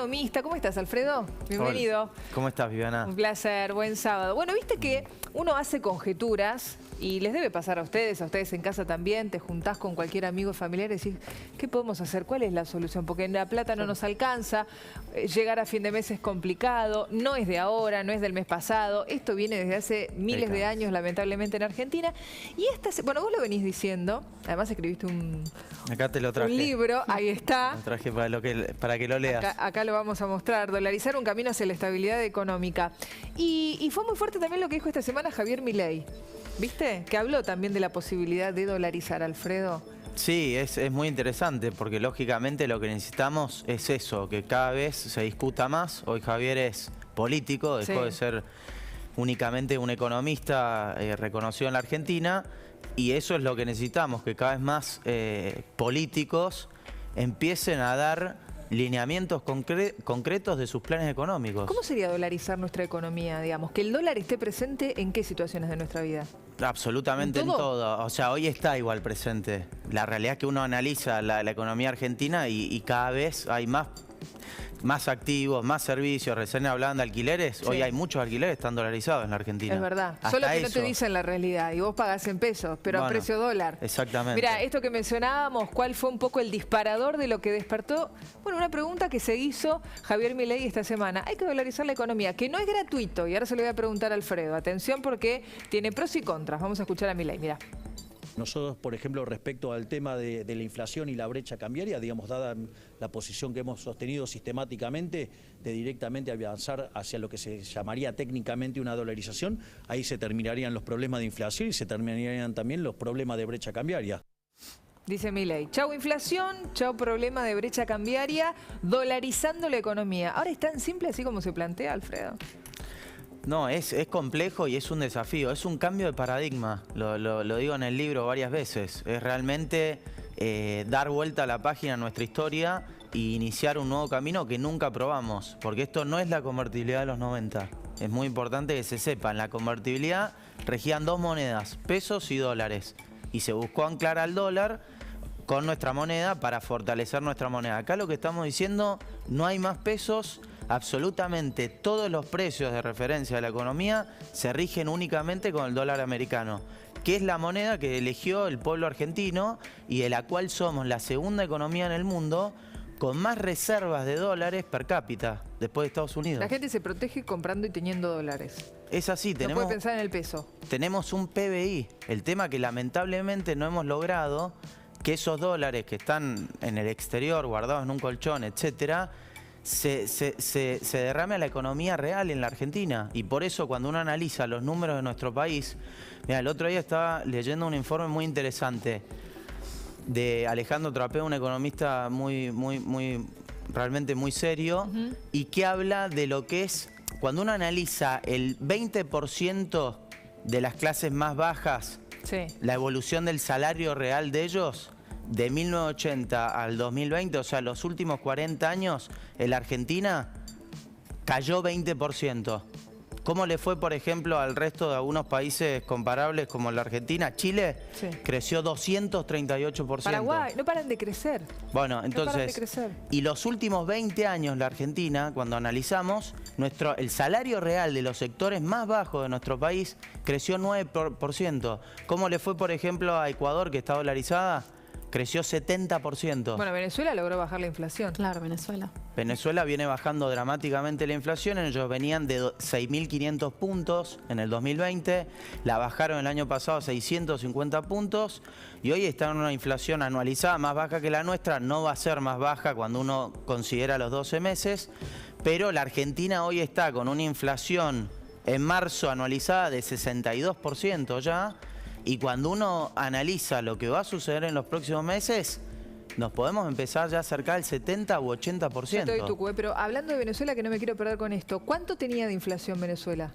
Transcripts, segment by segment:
economista. ¿Cómo estás, Alfredo? Bienvenido. Hola. ¿Cómo estás, Viviana? Un placer, buen sábado. Bueno, viste que uno hace conjeturas y les debe pasar a ustedes en casa también. Te juntás con cualquier amigo familiar y decís, ¿qué podemos hacer? ¿Cuál es la solución? Porque la plata no nos alcanza, llegar a fin de mes es complicado, no es de ahora, no es del mes pasado. Esto viene desde hace miles de años, lamentablemente, en Argentina. Y bueno, vos lo venís diciendo, además escribiste Acá te lo traje. un libro, ahí está. Lo traje para que lo leas. Acá lo vamos a mostrar, dolarizar un camino hacia la estabilidad económica. Y fue muy fuerte también lo que dijo esta semana Javier Milei. ¿Viste? Que habló también de la posibilidad de dolarizar, Alfredo. Sí, es muy interesante porque lógicamente lo que necesitamos es eso, que cada vez se discuta más. Hoy Javier es político, dejó de ser únicamente un economista reconocido en la Argentina, y eso es lo que necesitamos, que cada vez más políticos empiecen a dar lineamientos concretos de sus planes económicos. ¿Cómo sería dolarizar nuestra economía, digamos? Que el dólar esté presente ¿en qué situaciones de nuestra vida? Absolutamente en todo. O sea, hoy está igual presente. La realidad es que uno analiza la economía argentina y cada vez hay más activos, más servicios. Recién hablaban de alquileres. Sí. Hoy hay muchos alquileres que están dolarizados en la Argentina. Es verdad. Hasta Solo que eso. no te dicen la realidad y vos pagás en pesos, pero a precio dólar. Exactamente. Mira, esto que mencionábamos, ¿cuál fue un poco el disparador de lo que despertó? Bueno, una pregunta que se hizo Javier Milei esta semana. Hay que dolarizar la economía, que no es gratuito. Y ahora se lo voy a preguntar a Alfredo. Atención porque tiene pros y contras. Vamos a escuchar a Milei, mira. Nosotros, por ejemplo, respecto al tema de la inflación y la brecha cambiaria, digamos, dada la posición que hemos sostenido sistemáticamente de directamente avanzar hacia lo que se llamaría técnicamente una dolarización, ahí se terminarían los problemas de inflación y se terminarían también los problemas de brecha cambiaria. Dice Milei, chau inflación, chau problema de brecha cambiaria, dolarizando la economía. Ahora es tan simple así como se plantea, Alfredo. No, es complejo y es un desafío, es un cambio de paradigma, lo digo en el libro varias veces. Es realmente dar vuelta a la página a nuestra historia e iniciar un nuevo camino que nunca probamos, porque esto no es la convertibilidad de los 90. Es muy importante que se sepa, en la convertibilidad regían dos monedas, pesos y dólares, y se buscó anclar al dólar con nuestra moneda para fortalecer nuestra moneda. Acá lo que estamos diciendo, no hay más pesos. Absolutamente todos los precios de referencia de la economía se rigen únicamente con el dólar americano, que es la moneda que eligió el pueblo argentino y de la cual somos la segunda economía en el mundo con más reservas de dólares per cápita después de Estados Unidos. La gente se protege comprando y teniendo dólares. Es así, no puede pensar en el peso. Tenemos un PBI, el tema que lamentablemente no hemos logrado, que esos dólares que están en el exterior, guardados en un colchón, etcétera, se derrame a la economía real en la Argentina. Y por eso cuando uno analiza los números de nuestro país, mira, el otro día estaba leyendo un informe muy interesante de Alejandro Trapeo, un economista realmente muy serio, y que habla de lo que es, cuando uno analiza el 20% de las clases más bajas, la evolución del salario real de ellos, de 1980 al 2020, o sea, los últimos 40 años, en la Argentina cayó 20%. ¿Cómo le fue, por ejemplo, al resto de algunos países comparables como la Argentina? Chile creció 238%. Paraguay, no paran de crecer. Bueno, entonces, y los últimos 20 años la Argentina, cuando analizamos, el salario real de los sectores más bajos de nuestro país creció 9%. ¿Cómo le fue, por ejemplo, a Ecuador, que está dolarizada? Creció 70%. Bueno, Venezuela logró bajar la inflación. Claro, Venezuela. Venezuela viene bajando dramáticamente la inflación. Ellos venían de 6.500 puntos en el 2020. La bajaron el año pasado a 650 puntos. Y hoy están en una inflación anualizada más baja que la nuestra. No va a ser más baja cuando uno considera los 12 meses. Pero la Argentina hoy está con una inflación en marzo anualizada de 62% ya. Y cuando uno analiza lo que va a suceder en los próximos meses, nos podemos empezar ya a acercar al 70 u 80%. Ya te doy tu cue, pero hablando de Venezuela, que no me quiero perder con esto, ¿cuánto tenía de inflación Venezuela?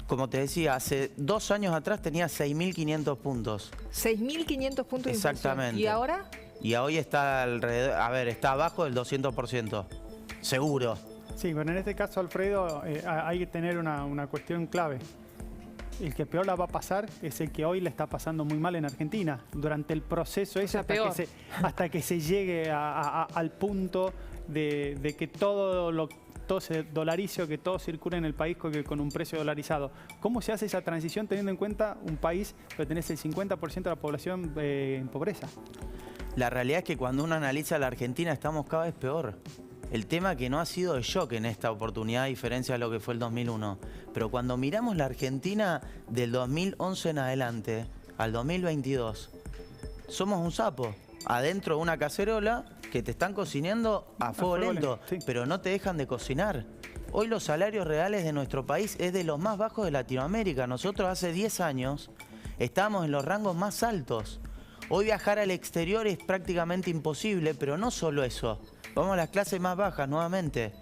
Como te decía, hace 2 años atrás tenía 6.500 puntos. 6.500 puntos de inflación. Exactamente. ¿Y ahora? Y hoy está alrededor, está abajo del 200%. Seguro. Sí, bueno, en este caso, Alfredo, hay que tener una cuestión clave. El que peor la va a pasar es el que hoy le está pasando muy mal en Argentina. Durante el proceso ese, hasta que se llegue al punto de que todo se dolarice o que todo circule en el país con un precio dolarizado. ¿Cómo se hace esa transición teniendo en cuenta un país que tenés el 50% de la población en pobreza? La realidad es que cuando uno analiza la Argentina estamos cada vez peor. El tema que no ha sido de shock en esta oportunidad, a diferencia de lo que fue el 2001. Pero cuando miramos la Argentina del 2011 en adelante al 2022, somos un sapo adentro de una cacerola que te están cocinando a fuego lento, sí. pero no te dejan de cocinar. Hoy los salarios reales de nuestro país es de los más bajos de Latinoamérica. Nosotros hace 10 años estábamos en los rangos más altos. Hoy viajar al exterior es prácticamente imposible, pero no solo eso. Vamos a las clases más bajas nuevamente.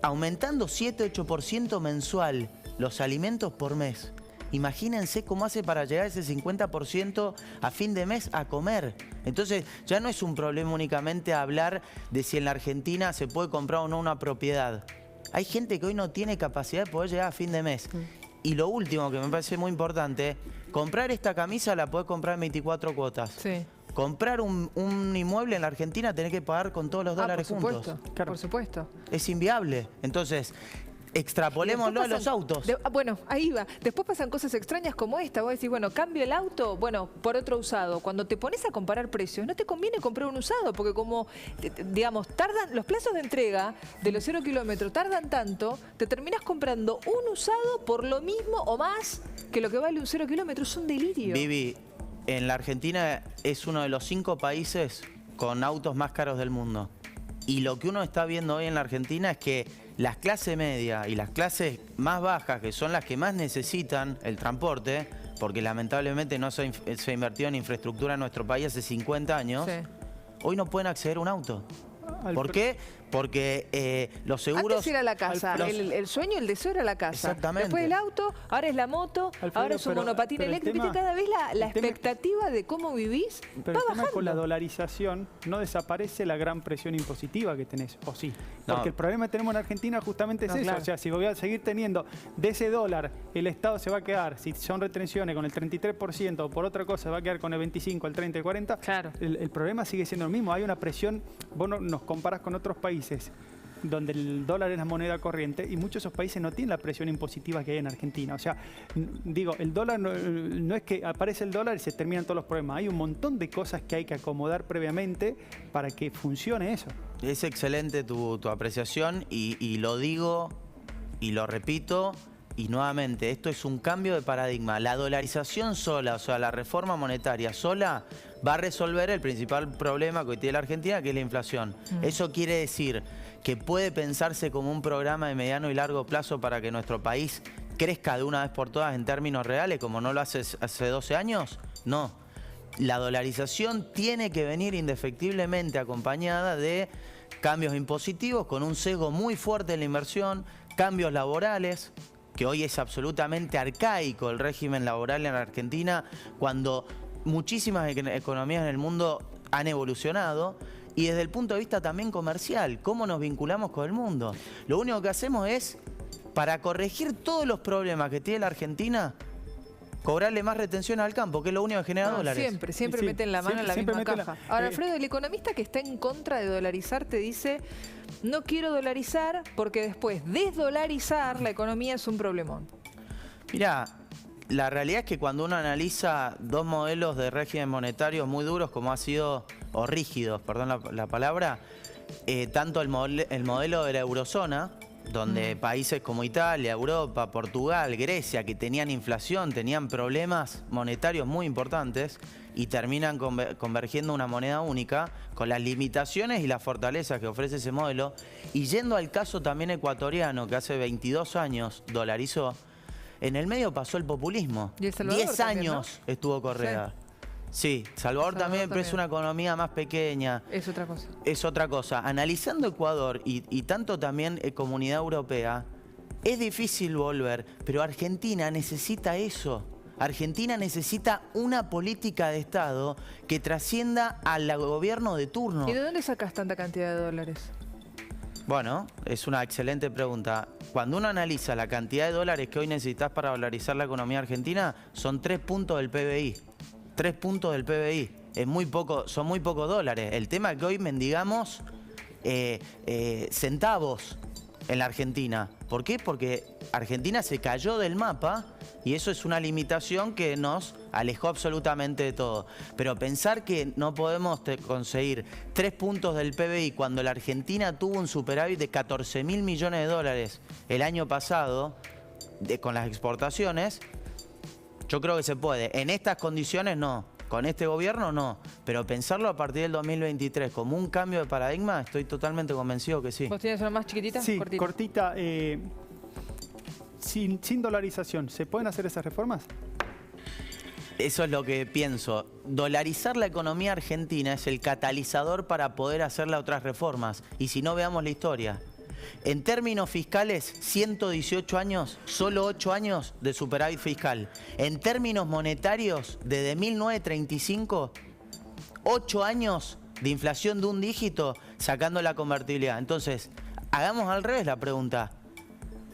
Aumentando 7-8% mensual los alimentos por mes. Imagínense cómo hace para llegar a ese 50% a fin de mes a comer. Entonces ya no es un problema únicamente hablar de si en la Argentina se puede comprar o no una propiedad. Hay gente que hoy no tiene capacidad de poder llegar a fin de mes. Y lo último que me parece muy importante, comprar esta camisa la podés comprar en 24 cuotas. Sí. Comprar un inmueble en la Argentina tenés que pagar con todos los dólares por juntos. supuesto, Claro. por supuesto. Es inviable. Entonces, extrapolémoslo a los autos. Bueno, ahí va. Después pasan cosas extrañas como esta. Vos decís, bueno, cambio el auto, bueno, por otro usado. Cuando te pones a comparar precios, no te conviene comprar un usado, porque como, digamos, tardan los plazos de entrega de los 0 kilómetros, tardan tanto, te terminás comprando un usado por lo mismo o más que lo que vale un 0 kilómetros. Es un delirio. Vivi, en la Argentina es uno de los 5 países con autos más caros del mundo. Y lo que uno está viendo hoy en la Argentina es que las clases media y las clases más bajas, que son las que más necesitan el transporte, porque lamentablemente no se ha invertido en infraestructura en nuestro país hace 50 años, Sí. hoy no pueden acceder a un auto. ¿Por qué? Porque los seguros... Antes era la casa, el sueño, el deseo era la casa. Exactamente. Después el auto, ahora es la moto, Alfredo, ahora es un monopatín pero el eléctrico. tema- Viste, cada vez la el tema- expectativa de cómo vivís Pero va el tema con la bajando. dolarización no desaparece la gran presión impositiva que tenés, ¿o sí? No. Porque el problema que tenemos en Argentina justamente es No, eso. claro. O sea, si voy a seguir teniendo de ese dólar, el Estado se va a quedar, si son retenciones, con el 33%, o por otra cosa se va a quedar con el 25, el 30, el 40. Claro. El problema sigue siendo el mismo. Hay una presión, vos nos comparás con otros países donde el dólar es la moneda corriente y muchos de esos países no tienen la presión impositiva que hay en Argentina. O sea, digo, el dólar no es que aparece el dólar y se terminan todos los problemas. Hay un montón de cosas que hay que acomodar previamente para que funcione eso. Es excelente tu apreciación y lo digo y lo repito y nuevamente, esto es un cambio de paradigma. La dolarización sola, o sea, la reforma monetaria sola va a resolver el principal problema que hoy tiene la Argentina, que es la inflación. Eso quiere decir que puede pensarse como un programa de mediano y largo plazo para que nuestro país crezca de una vez por todas en términos reales, como no lo hace 12 años. No. La dolarización tiene que venir indefectiblemente acompañada de cambios impositivos con un sesgo muy fuerte en la inversión, cambios laborales, que hoy es absolutamente arcaico el régimen laboral en Argentina, cuando muchísimas economías en el mundo han evolucionado, y desde el punto de vista también comercial, cómo nos vinculamos con el mundo. Lo único que hacemos es, para corregir todos los problemas que tiene la Argentina, cobrarle más retención al campo, que es lo único que genera dólares. Siempre Sí, meten la mano en la siempre misma meten caja. la- Ahora, Alfredo, el economista que está en contra de dolarizar te dice, no quiero dolarizar porque después desdolarizar la economía es un problemón. Mirá, la realidad es que cuando uno analiza dos modelos de régimen monetario muy duros como ha sido, o rígidos, perdón la palabra, tanto el modelo de la eurozona, donde países como Italia, Europa, Portugal, Grecia, que tenían inflación, tenían problemas monetarios muy importantes y terminan convergiendo una moneda única con las limitaciones y las fortalezas que ofrece ese modelo. Y yendo al caso también ecuatoriano, que hace 22 años dolarizó, en el medio pasó el populismo. Y El Salvador 10 también, años estuvo Correa. Sí, Salvador también, pero es una economía más pequeña. Es otra cosa. Es otra cosa. Analizando Ecuador y tanto también Comunidad Europea, es difícil volver, pero Argentina necesita eso. Argentina necesita una política de Estado que trascienda al gobierno de turno. ¿Y de dónde sacas tanta cantidad de dólares? Bueno, es una excelente pregunta. Cuando uno analiza la cantidad de dólares que hoy necesitas para dolarizar la economía argentina, son 3 puntos del PBI. 3 puntos del PBI. Es muy poco, son muy pocos dólares. El tema es que hoy mendigamos centavos en la Argentina. ¿Por qué? Porque Argentina se cayó del mapa y eso es una limitación que nos alejó absolutamente de todo. Pero pensar que no podemos conseguir 3 puntos del PBI cuando la Argentina tuvo un superávit de 14.000 millones de dólares el año pasado con las exportaciones, yo creo que se puede. En estas condiciones no. Con este gobierno no, pero pensarlo a partir del 2023 como un cambio de paradigma, estoy totalmente convencido que sí. ¿Vos tienes una más chiquitita? Sí, cortita. Sin dolarización, ¿se pueden hacer esas reformas? Eso es lo que pienso. Dolarizar la economía argentina es el catalizador para poder hacer las otras reformas. Y si no, veamos la historia. En términos fiscales, 118 años, solo 8 años de superávit fiscal. En términos monetarios, desde 1935, 8 años de inflación de un dígito sacando la convertibilidad. Entonces, hagamos al revés la pregunta.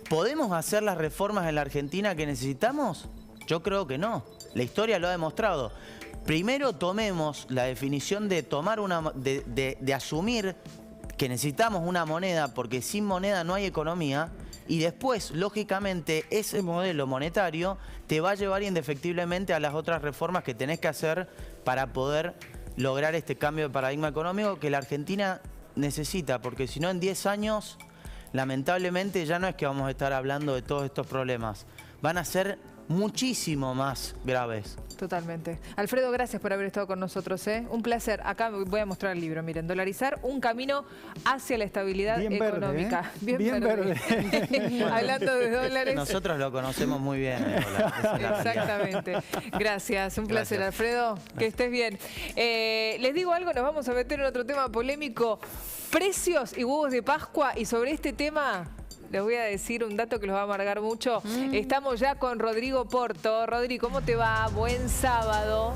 ¿Podemos hacer las reformas en la Argentina que necesitamos? Yo creo que no. La historia lo ha demostrado. Primero tomemos la definición de tomar de asumir que necesitamos una moneda porque sin moneda no hay economía y después, lógicamente, ese modelo monetario te va a llevar indefectiblemente a las otras reformas que tenés que hacer para poder lograr este cambio de paradigma económico que la Argentina necesita, porque si no en 10 años, lamentablemente ya no es que vamos a estar hablando de todos estos problemas, van a ser muchísimo más graves. Totalmente. Alfredo, gracias por haber estado con nosotros. Un placer. Acá voy a mostrar el libro. Miren, Dolarizar, un camino hacia la estabilidad bien económica. Verde, Bien verde. Hablando de dólares. Nosotros lo conocemos muy bien. Exactamente. Gracias. Un placer, Gracias. Alfredo. Que estés bien. Les digo algo, nos vamos a meter en otro tema polémico. Precios y huevos de Pascua. Y sobre este tema les voy a decir un dato que los va a amargar mucho. Estamos ya con Rodrigo Porto. Rodri, ¿cómo te va? Buen sábado.